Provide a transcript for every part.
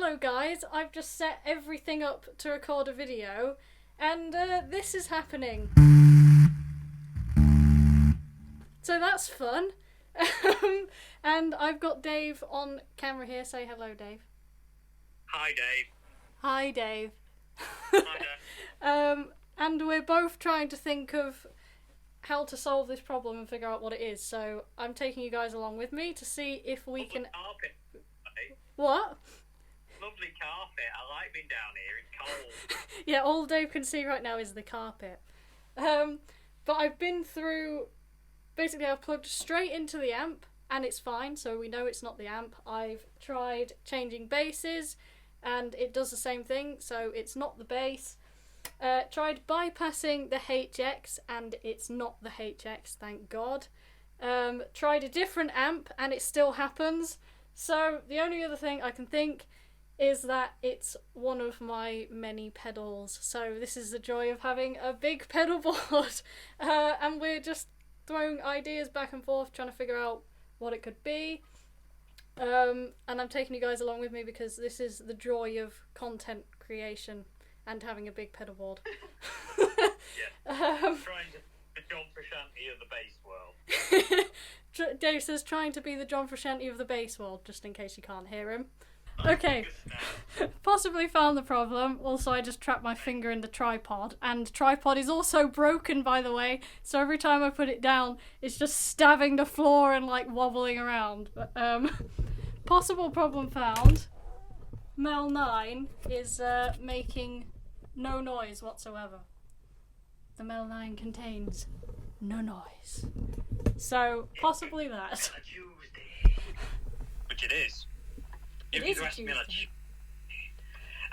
hello guys, I've just set everything up to record a video and this is happening. So that's fun. And I've got Dave on camera here. Say hello, Dave. Hi, Dave. Hi, Dave. Hi, Dave. And we're both trying to think of how to solve this problem and figure out what it is. So I'm taking you guys along with me to see if we Lovely can... carpet. What? Lovely carpet. I like being down here. It's cold. Yeah, all Dave can see right now is the carpet. But I've been through... Basically, I've plugged straight into the amp, and it's fine, so we know it's not the amp. I've tried changing basses, and it does the same thing, so it's not the bass. Tried bypassing the HX, and it's not the HX, thank God. Tried a different amp, and it still happens. So the only other thing I can think is that it's one of my many pedals. So this is the joy of having a big pedal board. And we're just throwing ideas back and forth, trying to figure out what it could be. And I'm taking you guys along with me because this is the joy of content creation and having a big pedal board. Yeah. Trying to be the John Frusciante of the bass world. Dave says trying to be the John Frusciante of the bass world, just in case you can't hear him. Okay, possibly found the problem. Also, I just trapped my finger in the tripod, and tripod is also broken, by the way, so every time I put it down, it's just stabbing the floor and, like, wobbling around. But, possible problem found. Mel 9 is making no noise whatsoever. The Mel 9 contains no noise. So, possibly that. A Tuesday. Which it is. It is a Tuesday.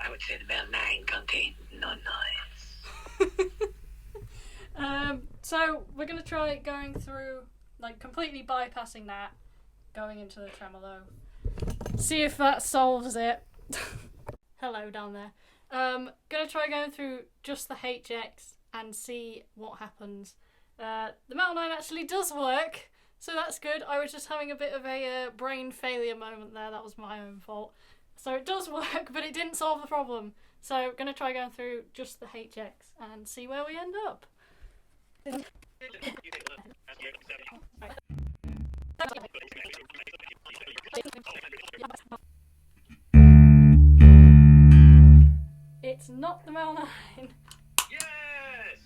I would say the Mel 9 contains no noise. So we're going to try going through, like, completely bypassing that, going into the tremolo. See if that solves it. Hello down there. Gonna try going through just the HX and see what happens. The Metal 9 actually does work, so that's good. I was just having a bit of a brain failure moment there. That was my own fault. So it does work, but it didn't solve the problem. So I'm going to try going through just the HX and see where we end up. It's not the Mel 9. Yes!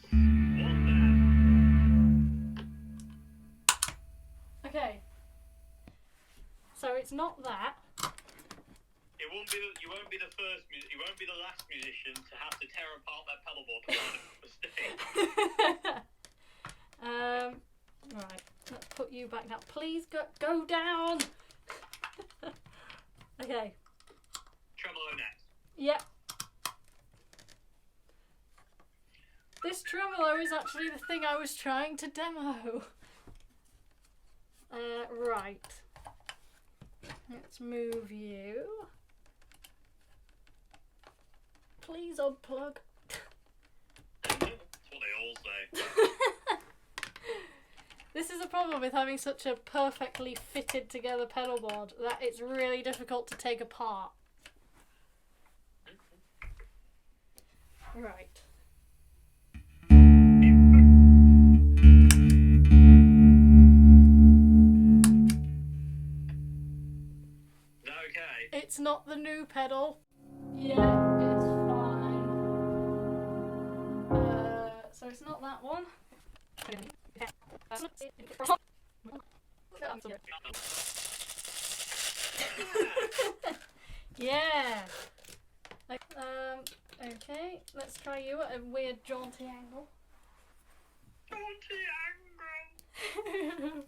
Okay. So it's not that. You won't be the first. You won't be the last musician to have to tear apart that pedal board to find a mistake. Right. Let's put you back now. Please go down. Okay. Tremolo next. Yep. This tremolo is actually the thing I was trying to demo. Right. Let's move you. Please unplug. That's what they all say. This is a problem with having such a perfectly fitted together pedal board that it's really difficult to take apart. Right. Okay. It's not the new pedal. Yeah, it's fine. So it's not that one. Yeah. Okay, let's try you at a weird jaunty angle. Jaunty angle.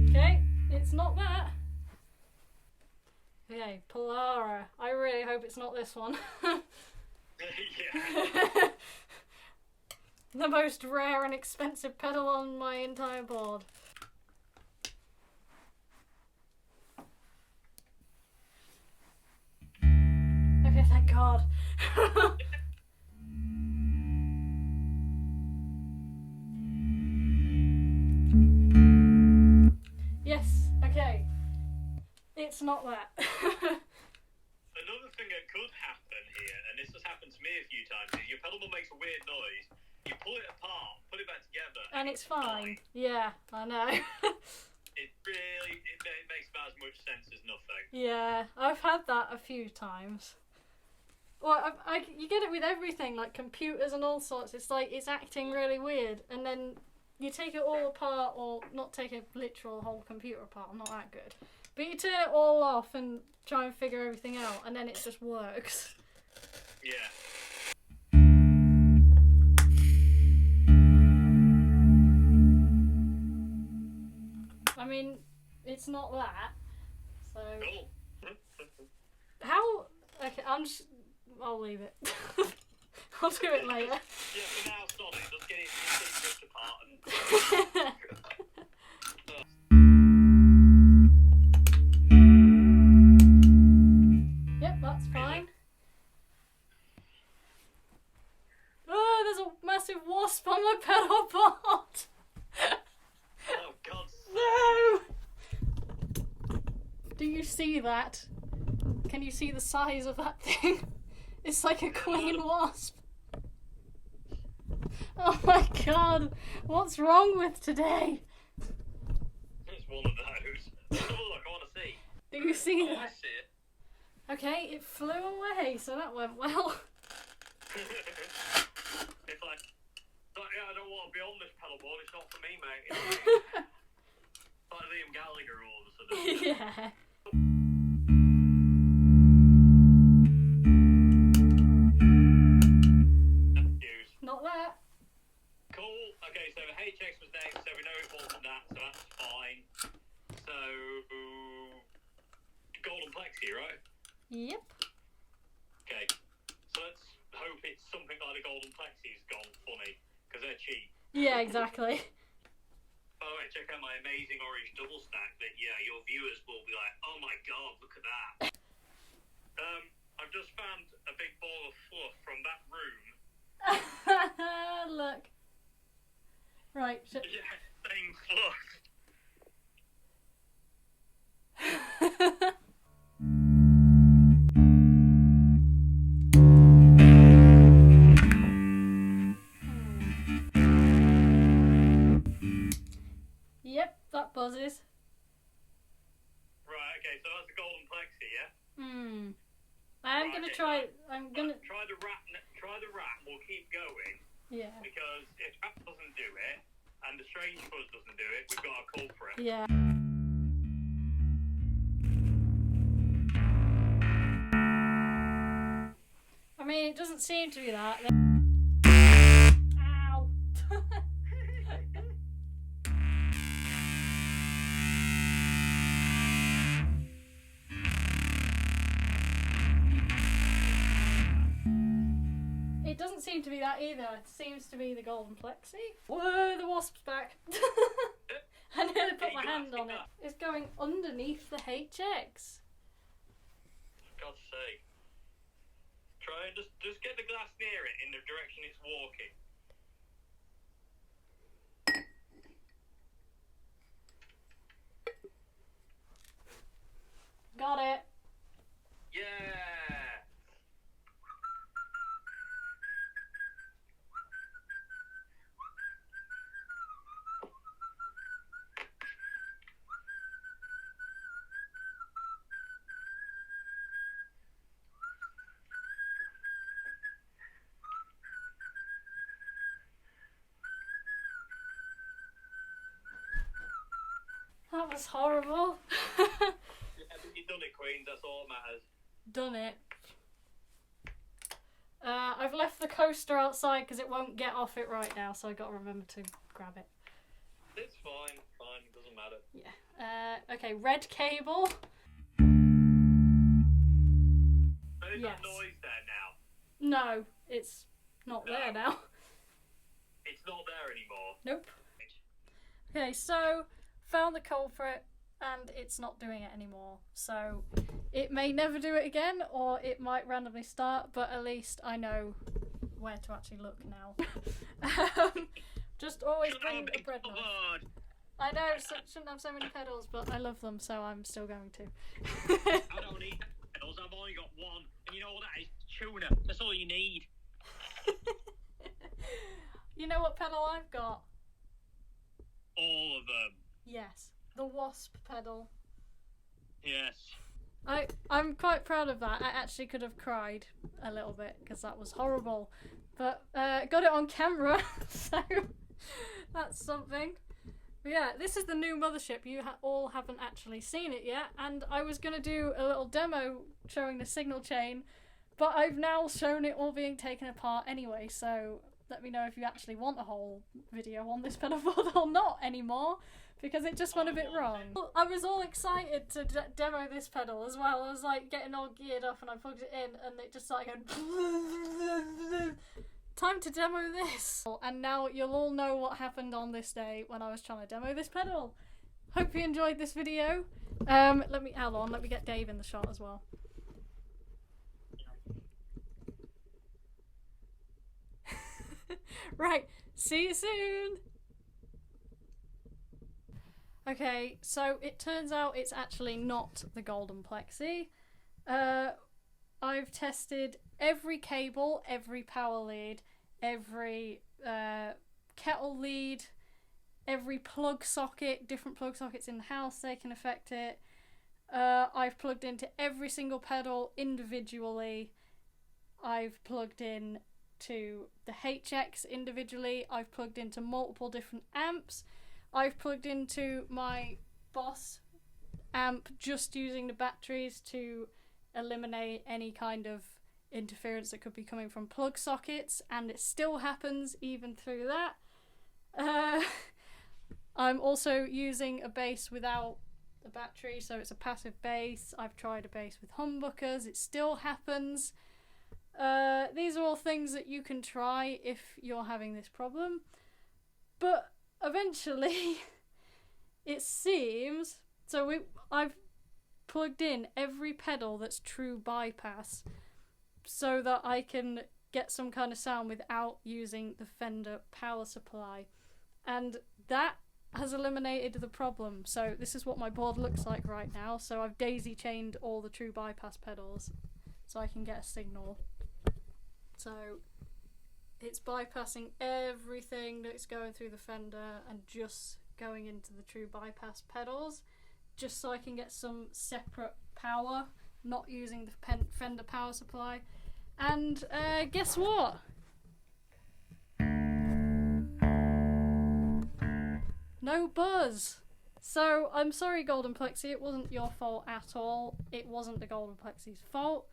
Okay, it's not that. Okay, Polara. I really hope it's not this one. Yeah. The most rare and expensive pedal on my entire board. Okay, thank God. it's not that. Another thing that could happen here, and this has happened to me a few times, is your pedal board makes a weird noise. You pull it apart, put it back together, And it's fine. Yeah, I know. It makes about as much sense as nothing. Yeah, I've had that a few times. Well, you get it with everything, like computers and all sorts. It's like it's acting really weird, and then you take it all apart, or not take a literal whole computer apart. I'm not that good, but you turn it all off and try and figure everything out, and then it just works. Yeah. I mean, it's not that. So Cool. how? Okay, I'll leave it. I'll do it later. Yeah, for now, sorry. Just get it ripped apart and... Yep, that's fine. Oh, there's a massive wasp on my pedal board. Oh, God. No! Do you see that? Can you see the size of that thing? It's like a queen wasp. Oh my god, what's wrong with today? It's one of those. Have a look, I want to see. Do you see I want that? to see it. Okay, it flew away, so that went well. It's like, yeah, I don't want to be on this pedalboard, it's not for me, mate. It's like Liam Gallagher all of a sudden. Yeah. Not that. Cool. Okay, so HX was next, so we know it wasn't that, so that's fine. So, golden plexi, right? Yep. Okay. So let's hope it's something like the golden plexi's gone funny, because they're cheap. Yeah, exactly. By the way, check out my amazing orange double stack that, yeah, your viewers will be like, oh my god, look at that. I've just found a big ball of fluff from that room. Look. Right. Yeah, same fluff. Yep, that buzzes. Right, okay, so that's the golden plexi, yeah? I'm gonna try. I'm gonna try the rat. Try the rat. We'll keep going. Yeah. Because if rat doesn't do it, and the strange fuzz doesn't do it, we've got a culprit. Yeah. I mean, it doesn't seem to be that. Ow. It doesn't seem to be that either. It seems to be the golden plexi. Whoa, the wasp's back. I nearly put my hand on it. It's going underneath the HX. For God's sake. Try and just get the glass near it in the direction it's walking. Got it. Yeah. That was horrible. Yeah, but you've done it, Queens. That's all that matters. Done it. I've left the coaster outside because it won't get off it right now, so I got to remember to grab it. It's fine. Fine. It doesn't matter. Yeah. Okay. Red cable. There's Yes. that noise there now. No, it's not there now. It's not there anymore. Nope. Okay, so found the culprit and it's not doing it anymore. So it may never do it again, or it might randomly start, but at least I know where to actually look now. Just always bring a bread knife. I know, shouldn't have so many pedals, but I love them, so I'm still going to. I don't need pedals, I've only got one. And you know what that is? Tuner. That's all you need. You know what pedal I've got? All of them. Yes. The Wasp pedal. Yes. I'm quite proud of that. I actually could have cried a little bit because that was horrible. But got it on camera, so that's something. But yeah, this is the new mothership. You all haven't actually seen it yet, and I was going to do a little demo showing the signal chain, but I've now shown it all being taken apart anyway, so let me know if you actually want a whole video on this pedalboard or not anymore, because it just went a bit wrong. I was all excited to demo this pedal as well. I was like getting all geared up and I plugged it in and it just started going time to demo this. And now you'll all know what happened on this day when I was trying to demo this pedal. Hope you enjoyed this video. Let me get Dave in the shot as well. Right, see you soon! Okay, so it turns out it's actually not the golden plexi. I've tested every cable, every power lead, every kettle lead, every plug socket, different plug sockets in the house, they can affect it. I've plugged into every single pedal individually. I've plugged in to the HX individually. I've plugged into multiple different amps. I've plugged into my Boss amp just using the batteries to eliminate any kind of interference that could be coming from plug sockets, and it still happens even through that. I'm also using a bass without a battery, so it's a passive bass. I've tried a bass with humbuckers, it still happens. These are all things that you can try if you're having this problem, but eventually it seems I've plugged in every pedal that's true bypass so that I can get some kind of sound without using the Fender power supply, and that has eliminated the problem. So this is what my board looks like right now. So I've daisy chained all the true bypass pedals so I can get a signal. So it's bypassing everything that's going through the Fender and just going into the true bypass pedals, just so I can get some separate power, not using the Fender power supply. And guess what? No buzz! So I'm sorry, Golden Plexi, it wasn't your fault at all. It wasn't the Golden Plexi's fault.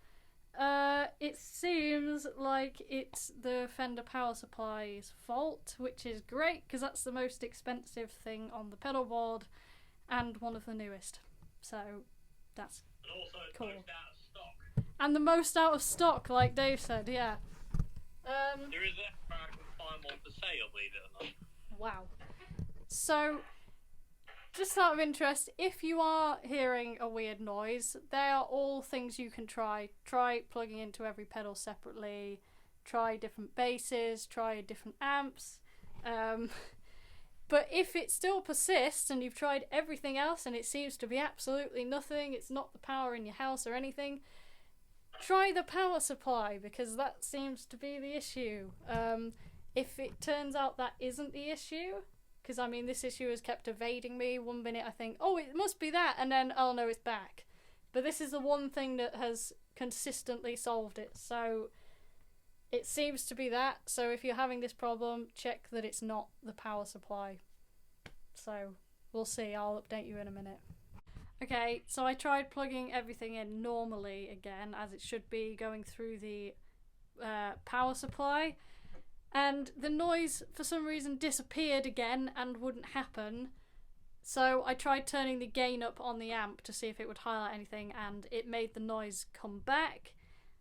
It seems like it's the Fender power supply's fault, which is great because that's the most expensive thing on the pedal board and one of the newest. So that's cool. Most out of stock. And the most out of stock, like Dave said, yeah. There is a I can find one for sale, believe it or not. Wow. So, just out of interest, if you are hearing a weird noise, they are all things you can try. Try plugging into every pedal separately, try different basses, try different amps. But if it still persists and you've tried everything else and it seems to be absolutely nothing, it's not the power in your house or anything, try the power supply, because that seems to be the issue. If it turns out that isn't the issue, because I mean this issue has kept evading me. One minute I think, oh, it must be that, and then, oh no, it's back. But this is the one thing that has consistently solved it, so it seems to be that. So if you're having this problem, check that it's not the power supply. So we'll see, I'll update you in a minute. Okay, so I tried plugging everything in normally again, as it should be, going through the power supply, and the noise for some reason disappeared again and wouldn't happen. So I tried turning the gain up on the amp to see if it would highlight anything, and it made the noise come back.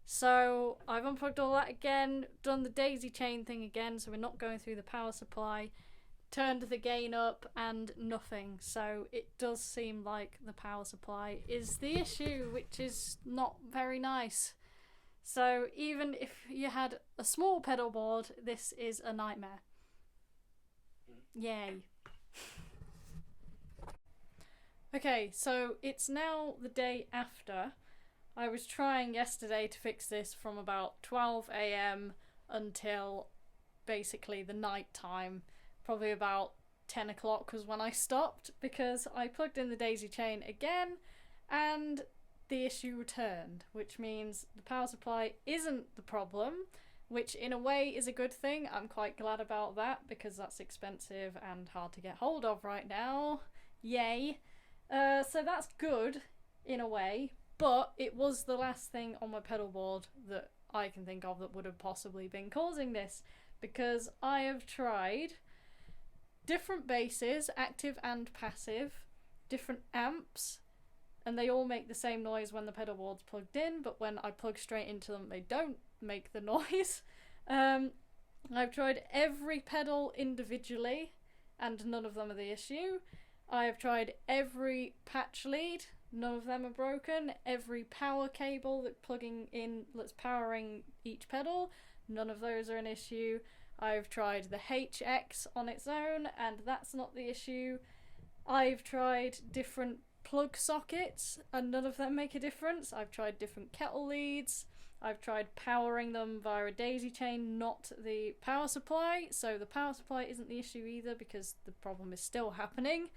So I've unplugged all that again, done the daisy chain thing again so we're not going through the power supply, turned the gain up, and nothing. So it does seem like the power supply is the issue, which is not very nice. So even if you had a small pedal board, this is a nightmare. Yay. Okay, so it's now the day after. I was trying yesterday to fix this from about 12 a.m. until basically the night time. Probably about 10 o'clock was when I stopped because I plugged in the daisy chain again and the issue returned, which means the power supply isn't the problem, which in a way is a good thing. I'm quite glad about that because that's expensive and hard to get hold of right now. Yay. So that's good in a way, but it was the last thing on my pedal board that I can think of that would have possibly been causing this, because I have tried different basses, active and passive, different amps, and they all make the same noise when the pedal board's plugged in, but when I plug straight into them they don't make the noise. I've tried every pedal individually and none of them are the issue. I have tried every patch lead, none of them are broken. Every power cable that's powering each pedal, none of those are an issue. I've tried the HX on its own and that's not the issue. I've tried different plug sockets and none of them make a difference. I've tried different kettle leads. I've tried powering them via a daisy chain, not the power supply, so the power supply isn't the issue either because the problem is still happening.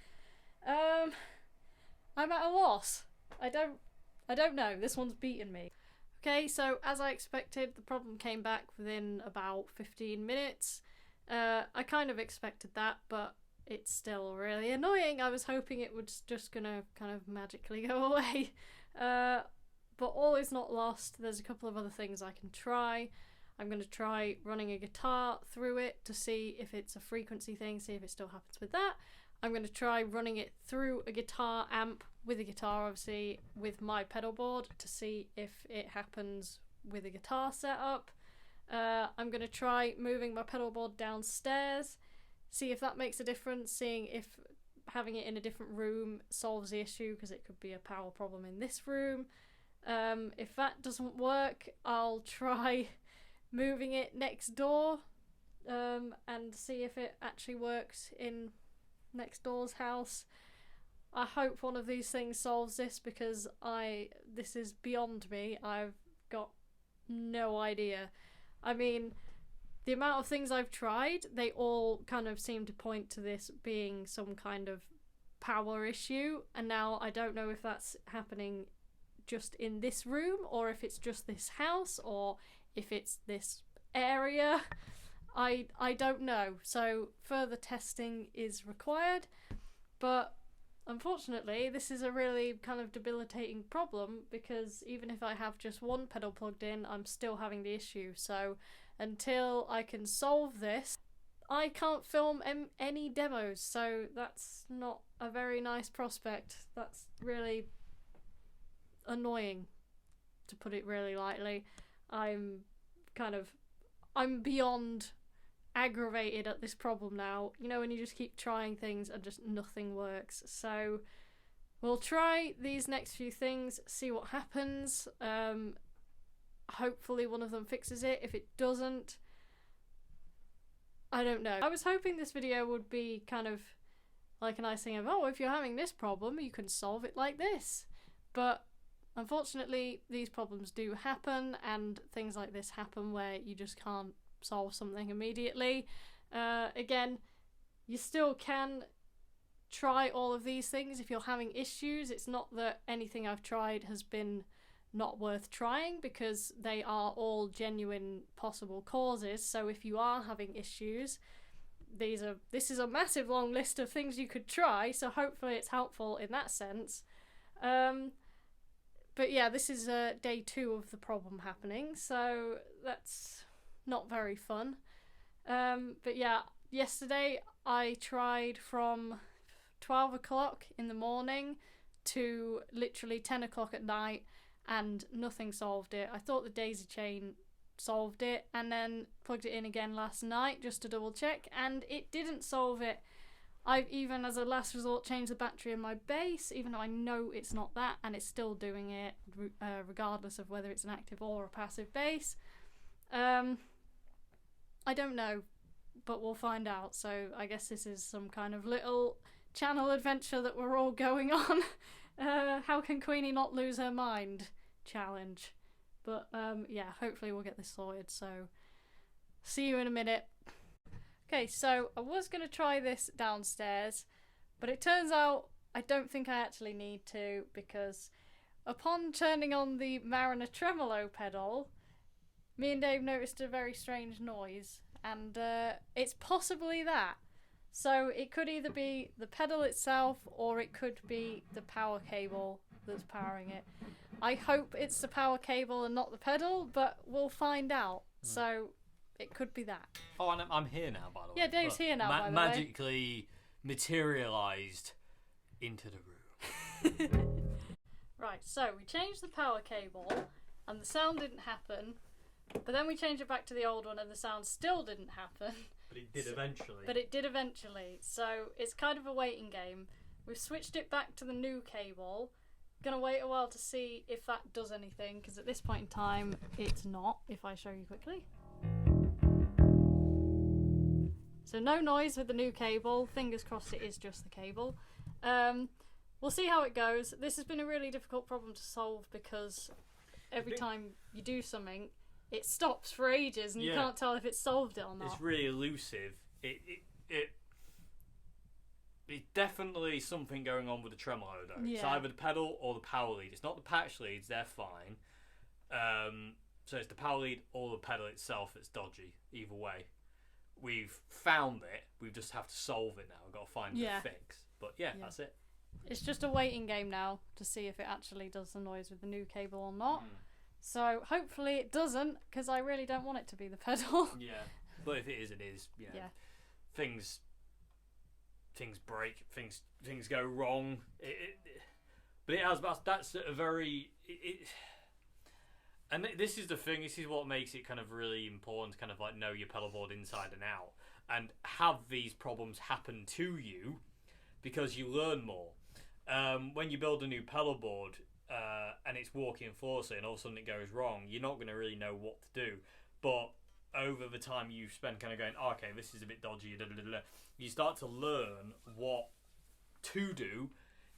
I'm at a loss. I don't know. This one's beaten me. Okay, so as I expected, the problem came back within about 15 minutes. I kind of expected that, but it's still really annoying. I was hoping it was just gonna kind of magically go away. But all is not lost. There's a couple of other things I can try. I'm going to try running a guitar through it to see if it's a frequency thing, see if it still happens with that. I'm going to try running it through a guitar amp, with a guitar obviously, with my pedal board to see if it happens with a guitar setup. I'm going to try moving my pedal board downstairs, see if that makes a difference, seeing if having it in a different room solves the issue, because it could be a power problem in this room. If that doesn't work, I'll try moving it next door and see if it actually works in next door's house. I hope one of these things solves this because this is beyond me. I've got no idea. I mean, the amount of things I've tried, they all kind of seem to point to this being some kind of power issue, and now I don't know if that's happening just in this room or if it's just this house or if it's this area. I don't know, so further testing is required, but unfortunately this is a really kind of debilitating problem because even if I have just one pedal plugged in, I'm still having the issue. So until I can solve this, I can't film any demos, so that's not a very nice prospect. That's really annoying, to put it really lightly. I'm beyond aggravated at this problem now. You know, when you just keep trying things and just nothing works. So we'll try these next few things, see what happens. Hopefully one of them fixes it. If it doesn't, I don't know. I was hoping this video would be kind of like a nice thing of, oh, if you're having this problem, you can solve it like this. But unfortunately, these problems do happen, and things like this happen where you just can't solve something immediately. Again, you still can try all of these things if you're having issues. It's not that anything I've tried has been not worth trying, because they are all genuine possible causes. So if you are having issues, this is a massive long list of things you could try, so hopefully it's helpful in that sense. But yeah, this is day 2 of the problem happening, so that's not very fun. But yeah, yesterday I tried from 12 o'clock in the morning to literally 10 o'clock at night, and nothing solved it. I thought the daisy chain solved it, and then plugged it in again last night just to double check, and it didn't solve it. I've even, as a last resort, changed the battery in my bass, even though I know it's not that, and it's still doing it, regardless of whether it's an active or a passive bass. I don't know, but we'll find out. So I guess this is some kind of little channel adventure that we're all going on. How can Queenie not lose her mind challenge. But yeah, hopefully we'll get this sorted, so see you in a minute. Okay, so I was going to try this downstairs, but it turns out I don't think I actually need to, because upon turning on the Mariner Tremolo pedal, me and Dave noticed a very strange noise, and it's possibly that. So it could either be the pedal itself, or it could be the power cable that's powering it. I hope it's the power cable and not the pedal, but we'll find out. So it could be that. Oh, and I'm here now, by the way. Yeah, Dave's here now, by the way. Magically materialised into the room. Right, so we changed the power cable, and the sound didn't happen. But then we changed it back to the old one, and the sound still didn't happen. But it did eventually. But it did eventually. So it's kind of a waiting game. We've switched it back to the new cable. Gonna wait a while to see if that does anything, because at this point in time, it's not, if I show you quickly. So no noise with the new cable. Fingers crossed it is just the cable. We'll see how it goes. This has been a really difficult problem to solve, because every time you do something, it stops for ages and you can't tell if it's solved it or not. It's really elusive. It's definitely something going on with the tremolo though. Yeah. It's either the pedal or the power lead. It's not the patch leads, they're fine. So it's the power lead or the pedal itself that's dodgy. Either way. We've found it. We just have to solve it now. We've got to find the fix. But yeah, that's it. It's just a waiting game now to see if it actually does the noise with the new cable or not. So hopefully it doesn't, because I really don't want it to be the pedal. Yeah, but if it is, it is. You know, things break, things go wrong. But it has. That's a very. And this is the thing. This is what makes it kind of really important to kind of like know your pedalboard inside and out, and have these problems happen to you, because you learn more. When you build a new pedalboard. And it's walking flawlessly, and all of a sudden it goes wrong, you're not going to really know what to do. But over the time you spend kind of going, oh, okay, this is a bit dodgy, you start to learn what to do,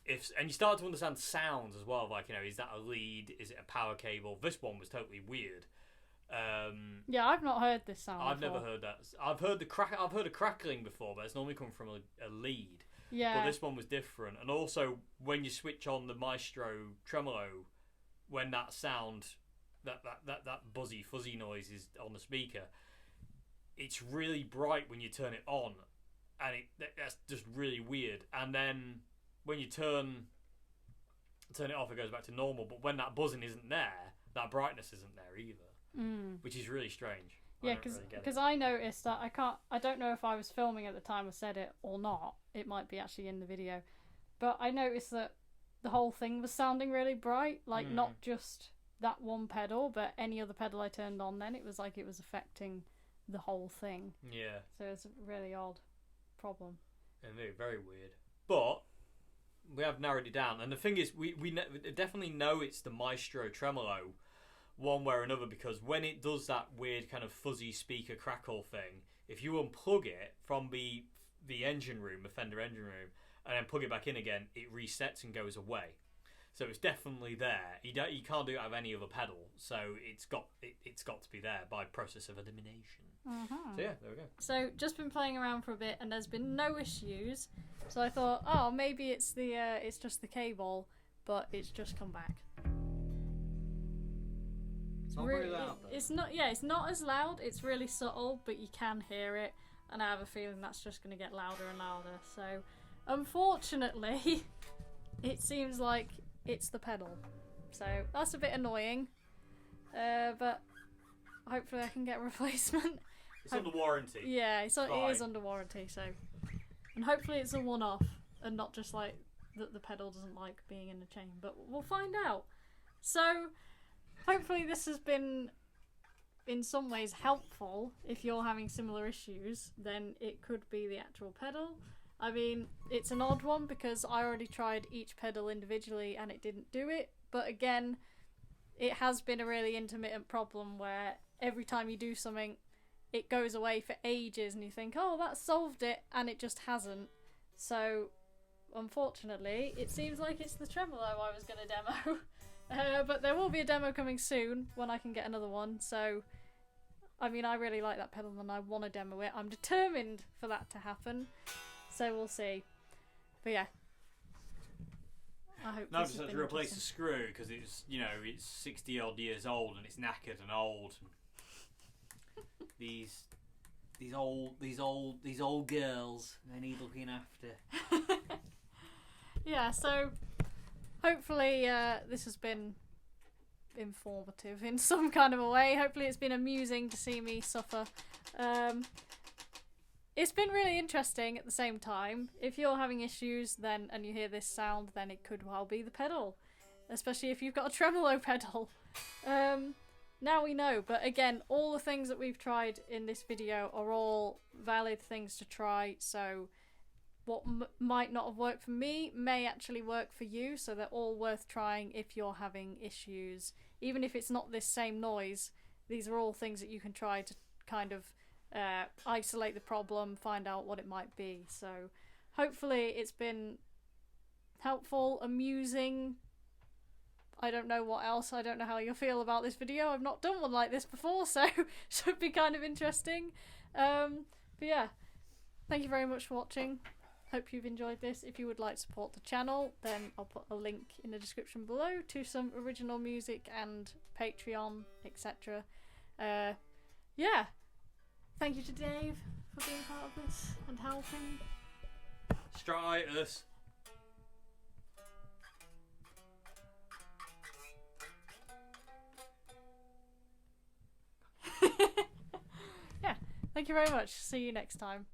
and you start to understand sounds as well. Like, you know, is that a lead? Is it a power cable? This one was totally weird. Yeah, I've not heard this sound. I've before. never heard that. I've heard a crackling before, but it's normally come from a lead. Yeah. But this one was different. And also, when you switch on the Maestro tremolo, when that sound, that buzzy, fuzzy noise is on the speaker, it's really bright when you turn it on. And that's just really weird. And then when you turn it off, it goes back to normal. But when that buzzing isn't there, that brightness isn't there either. Which is really strange. Yeah, because I noticed that I don't know if I was filming at the time I said it or not. It might be actually in the video. But I noticed that the whole thing was sounding really bright. Like, not just that one pedal, but any other pedal I turned on then, it was like it was affecting the whole thing. Yeah. So it's a really odd problem. And very, very weird. But we have narrowed it down. And the thing is, we definitely know it's the Maestro tremolo one way or another, because when it does that weird kind of fuzzy speaker crackle thing, if you unplug it from the engine room, the Fender engine room, and then plug it back in again, it resets and goes away. So it's definitely there. You can't do it out of any other pedal, so it's got to be there by process of elimination. So yeah, there we go. So just been playing around for a bit, and there's been no issues. So I thought, oh, maybe it's it's just the cable, but it's just come back. It's not very loud though. It's not. Yeah, it's not as loud. It's really subtle, but you can hear it, and I have a feeling that's just going to get louder and louder. So, unfortunately, it seems like it's the pedal. So that's a bit annoying. But hopefully I can get a replacement. It's under warranty. Yeah, it is under warranty. So, and hopefully it's a one-off and not just like that the pedal doesn't like being in a chain. But we'll find out. So. Hopefully this has been in some ways helpful. If you're having similar issues, then it could be the actual pedal. I mean, it's an odd one because I already tried each pedal individually and it didn't do it. But again, it has been a really intermittent problem where every time you do something, it goes away for ages and you think, oh, that solved it, and it just hasn't. So unfortunately, it seems like it's the tremolo I was going to demo. But there will be a demo coming soon when I can get another one. So, I mean, I really like that pedal and I want to demo it. I'm determined for that to happen. So we'll see. But yeah. I hope Now I this just has had to been replace the interesting. screw because it's, you know, it's 60 odd years old and it's knackered and old. These old girls, they need looking after. Yeah, so hopefully this has been informative in some kind of a way. Hopefully it's been amusing to see me suffer. It's been really interesting at the same time. If you're having issues then and you hear this sound, then it could well be the pedal. Especially if you've got a tremolo pedal. Now we know, but again, all the things that we've tried in this video are all valid things to try, so what might not have worked for me may actually work for you, so they're all worth trying if you're having issues. Even if it's not this same noise, these are all things that you can try to kind of isolate the problem, find out what it might be. So hopefully it's been helpful, amusing. I don't know what else. I don't know how you'll feel about this video. I've not done one like this before, so should be kind of interesting. But yeah, thank you very much for watching. Hope you've enjoyed this. If you would like to support the channel, then I'll put a link in the description below to some original music and Patreon, etc. Yeah. Thank you to Dave for being part of this and helping. Stritus. Yeah, thank you very much. See you next time.